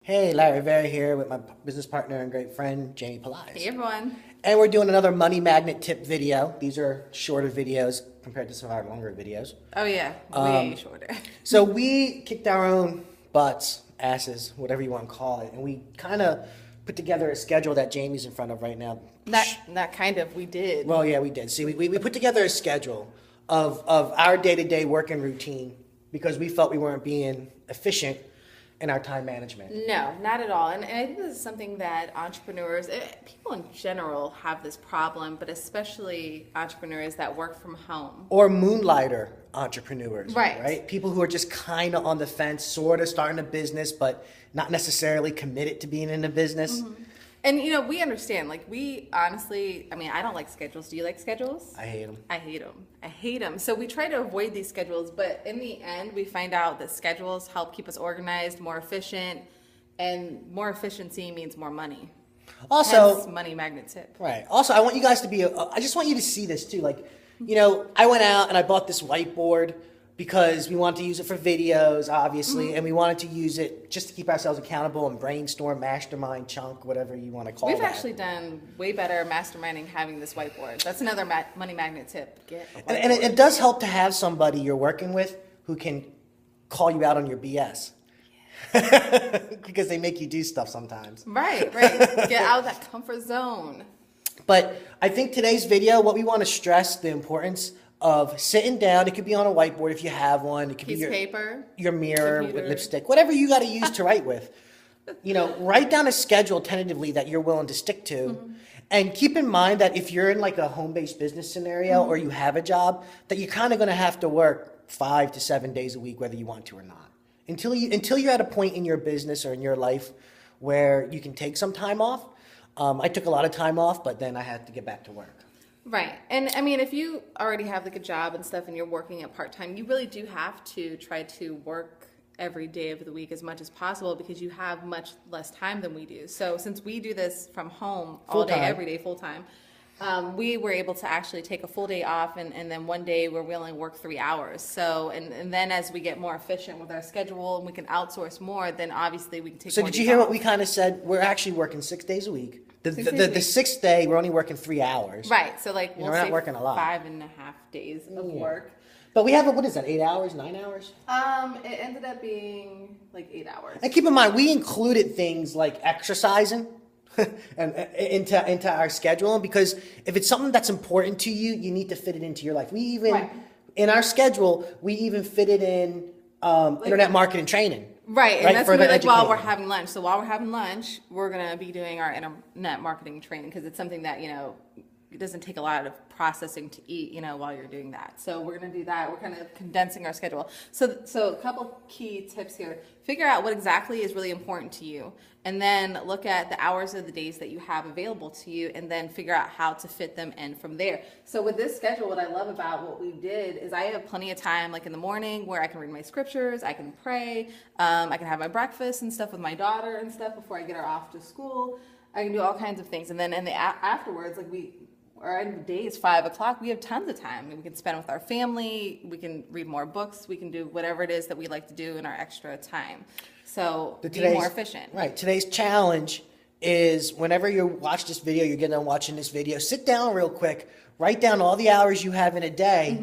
Hey, Larry Vera here with my business partner and great friend, Jamie Pilates. Hey everyone. And we're doing another money magnet tip video. These are shorter videos compared to some of our longer videos. Oh yeah, way shorter. So we kicked our own butts, asses, whatever you want to call it, and we kind of put together a schedule that Jamie's in front of right now. Not kind of, we did. Well, yeah, we did. See, we put together a schedule of our day-to-day working routine because we felt we weren't being efficient in our time management. No, not at all. And I think this is something that entrepreneurs, people in general have this problem, but especially entrepreneurs that work from home. Or moonlighter entrepreneurs, right? People who are just kind of on the fence, sort of starting a business, but not necessarily committed to being in a business. Mm-hmm. And you know, we understand, like we honestly, I mean, I don't like schedules. Do you like schedules? I hate them. I hate them. I hate them. So we try to avoid these schedules, but in the end, we find out that schedules help keep us organized, more efficient, and more efficiency means more money. Also, hence money magnet tip. Right. Also, I want you guys to be, I just want you to see this too. Like, you know, I went out and I bought this whiteboard because we wanted to use it for videos, obviously, and we wanted to use it just to keep ourselves accountable and brainstorm, mastermind, chunk, whatever you want to call it. We've actually done way better masterminding having this whiteboard. That's another money magnet tip. And it does help to have somebody you're working with who can call you out on your BS. Because they make you do stuff sometimes. Right. Get out of that comfort zone. But I think today's video, what we want to stress the importance of sitting down. It could be on a whiteboard if you have one. It could Piece be of paper, your mirror computer. with lipstick, whatever you got to use to write with. You know, write down a schedule tentatively that you're willing to stick to. And keep in mind that if you're in like a home-based business scenario or you have a job, that you're kind of going to have to work 5 to 7 days a week, whether you want to or not. Until you're at a point in your business or in your life where you can take some time off. I took a lot of time off, but then I had to get back to work. Right. And I mean, if you already have like a job and stuff and you're working at part-time, you really do have to try to work every day of the week as much as possible because you have much less time than we do. So since we do this from home all day, every day, full-time, we were able to actually take a full day off and then one day we're willing to work 3 hours. So, and then as we get more efficient with our schedule and we can outsource more, then obviously we can take So more did you days hear off. what we kind of said? We're actually working 6 days a week. The 6 days a week. sixth day, we're only working 3 hours. Right. So like we'll we're not say working a lot. 5.5 days of work. But we have, what is that, 8 hours, 9 hours? It ended up being like 8 hours. And keep in mind, we included things like exercising and into our schedule, because if it's something that's important to you, you need to fit it into your life. We even, in our schedule, we even fit it in internet marketing training. Right, and that's gonna be like while educating. we're having lunch. So while we're having lunch, we're gonna be doing our internet marketing training because it's something that, you know, it doesn't take a lot of processing to eat, you know, while you're doing that. So we're gonna do that. We're kind of condensing our schedule. So a couple key tips here. Figure out what exactly is really important to you, and then look at the hours of the days that you have available to you, and then figure out how to fit them in from there. So with this schedule, what I love about what we did is I have plenty of time, like in the morning, where I can read my scriptures, I can pray, I can have my breakfast and stuff with my daughter and stuff before I get her off to school. I can do all kinds of things, and then in the afterwards, like our end of the day is 5 o'clock. We have tons of time. We can spend with our family. We can read more books. We can do whatever it is that we like to do in our extra time. So be more efficient. Right. Today's challenge is whenever you watch this video, you're getting done watching this video, sit down real quick, write down all the hours you have in a day,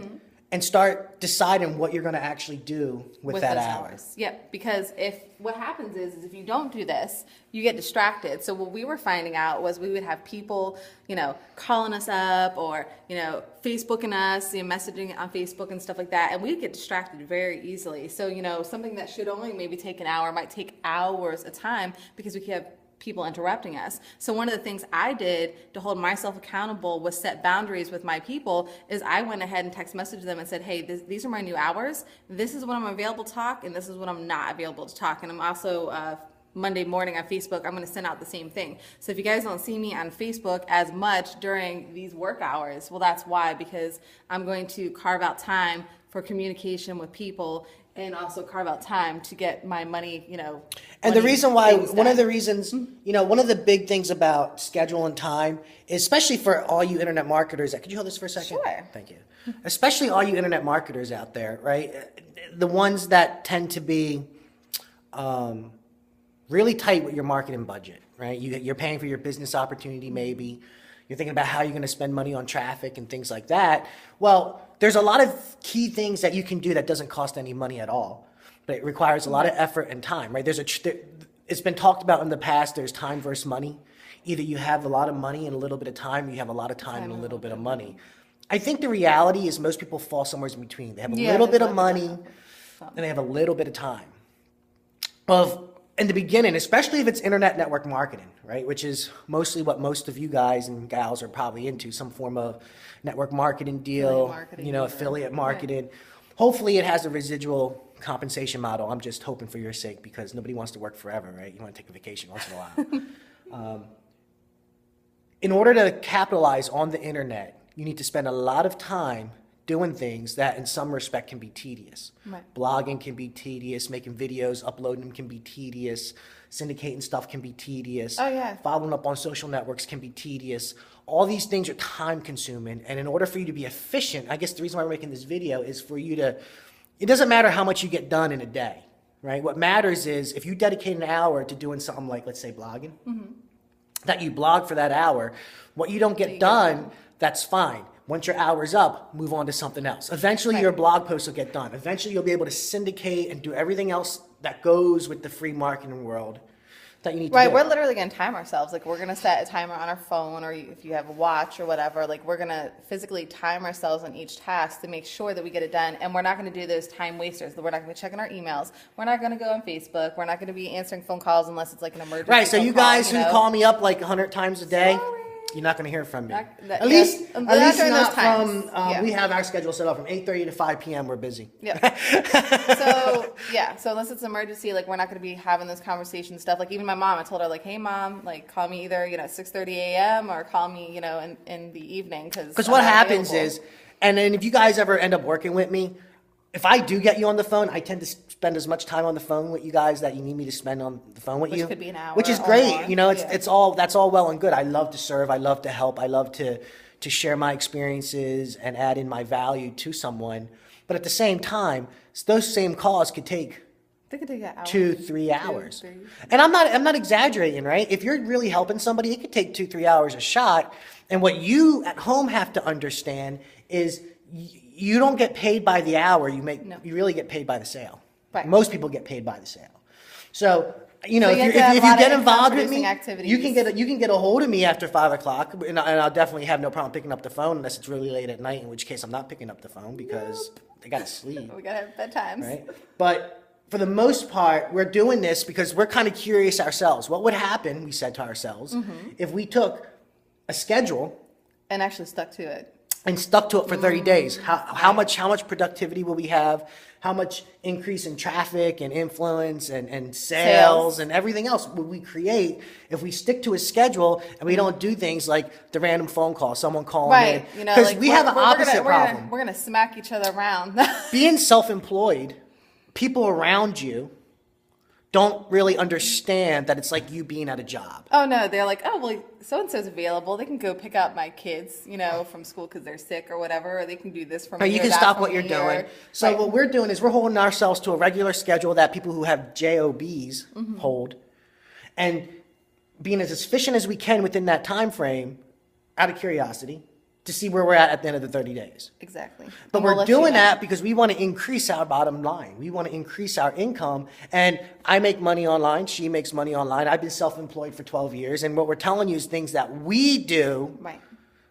and start deciding what you're going to actually do with that those hour. hours. Yep, because what happens is if you don't do this, you get distracted. So what we were finding out was we would have people, you know, calling us up or, you know, Facebooking us, you know, messaging on Facebook and stuff like that, and we'd get distracted very easily. So, you know, something that should only maybe take an hour might take hours of time because we could have people interrupting us. So one of the things I did to hold myself accountable was set boundaries with my people. Is I went ahead and text messaged them and said, hey, these are my new hours. This is when I'm available to talk, and this is when I'm not available to talk. And I'm also Monday morning on Facebook, I'm going to send out the same thing. So if you guys don't see me on Facebook as much during these work hours, well, that's why, because I'm going to carve out time for communication with people and also carve out time to get my money, you know. And the reason why, one of the reasons, you know, one of the big things about schedule and time, especially for all you internet marketers, could you hold this for a second? Sure. Thank you. Especially all you internet marketers out there, right? The ones that tend to be really tight with your marketing budget, right? You're paying for your business opportunity maybe. You're thinking about how you're going to spend money on traffic and things like that. Well, there's a lot of key things that you can do that doesn't cost any money at all, but it requires a lot of effort and time, right? It's been talked about in the past, there's time versus money. Either you have a lot of money and a little bit of time, or you have a lot of time and a little bit of money. I think the reality is most people fall somewhere in between. They have a little bit of money and they have a little bit of time. Well, in the beginning, especially if it's internet network marketing, right, which is mostly what most of you guys and gals are probably into, some form of network marketing deal, affiliate marketing. Right. Hopefully it has a residual compensation model. I'm just hoping for your sake because nobody wants to work forever, right? You want to take a vacation once in a while. In order to capitalize on the internet, you need to spend a lot of time doing things that in some respect can be tedious. Right. Blogging can be tedious, making videos, uploading them can be tedious, syndicating stuff can be tedious. Oh, yeah. Following up on social networks can be tedious. All these things are time consuming, and in order for you to be efficient, I guess the reason why we're making this video is for you to, it doesn't matter how much you get done in a day, right? What matters is if you dedicate an hour to doing something like, let's say, blogging, that you blog for that hour, what you don't get done, that's fine. Once your hour's up, move on to something else. Eventually, your blog post will get done. Eventually, you'll be able to syndicate and do everything else that goes with the free marketing world that you need to do. Right, we're literally going to time ourselves. Like, we're going to set a timer on our phone, or if you have a watch or whatever, like, we're going to physically time ourselves on each task to make sure that we get it done. And we're not going to do those time wasters. We're not going to be checking our emails. We're not going to go on Facebook. We're not going to be answering phone calls unless it's like an emergency. Right, so you guys who call me up like 100 times a day, you're not going to hear from me. At least not from, we have our schedule set up from 8:30 to 5 p.m. We're busy. Yeah. So unless it's an emergency, like, we're not going to be having this conversation stuff. Like, even my mom, I told her, like, hey, Mom, like, call me either, 6:30 a.m. or call me, in the evening. Because what happens is, and then if you guys ever end up working with me, if I do get you on the phone, I tend to spend as much time on the phone with you guys that you need me to spend on the phone with you. Which could be an hour. Which is great. That's all well and good. I love to serve. I love to help. I love to share my experiences and add in my value to someone. But at the same time, those same calls could take They could take an hour. 2-3 hours. And I'm not exaggerating, right? If you're really helping somebody, it could take 2-3 hours a shot. And what you at home have to understand is you don't get paid by the hour. You really get paid by the sale. Right. Most people get paid by the sale. So, if you get involved with me, you can get a hold of me after 5 o'clock, and I'll definitely have no problem picking up the phone unless it's really late at night, in which case I'm not picking up the phone because they got to sleep. We got to have bedtimes. Right? But for the most part, we're doing this because we're kind of curious ourselves. What would happen, we said to ourselves, if we took a schedule and actually stuck to it? And stuck to it for 30 days. How much productivity will we have? How much increase in traffic and influence and sales and everything else will we create if we stick to a schedule and we don't do things like the random phone call, someone calling in? Because we have an opposite problem. We're gonna smack each other around. Being self-employed, people around you don't really understand that it's like you being at a job. Oh, no. They're like, oh, well, so-and-so's available. They can go pick up my kids, from school because they're sick or whatever. Or they can do this for me. You can stop what you're doing. So what we're doing is we're holding ourselves to a regular schedule that people who have JOBs hold. And being as efficient as we can within that time frame, out of curiosity, to see where we're at the end of the 30 days. Exactly. But we're doing that because we want to increase our bottom line. We want to increase our income. And I make money online. She makes money online. I've been self-employed for 12 years. And what we're telling you is things that we do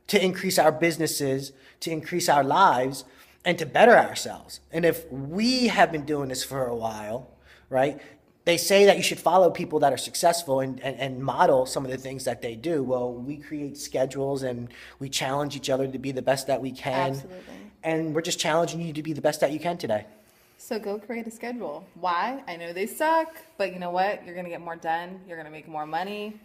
to increase our businesses, to increase our lives, and to better ourselves. And if we have been doing this for a while, right? They say that you should follow people that are successful and model some of the things that they do. Well, we create schedules and we challenge each other to be the best that we can. Absolutely. And we're just challenging you to be the best that you can today. So go create a schedule. Why? I know they suck, but you know what? You're going to get more done. You're going to make more money.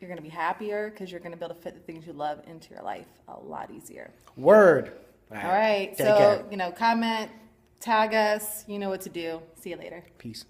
You're going to be happier because you're going to be able to fit the things you love into your life a lot easier. Word. All right. So, comment, tag us. You know what to do. See you later. Peace.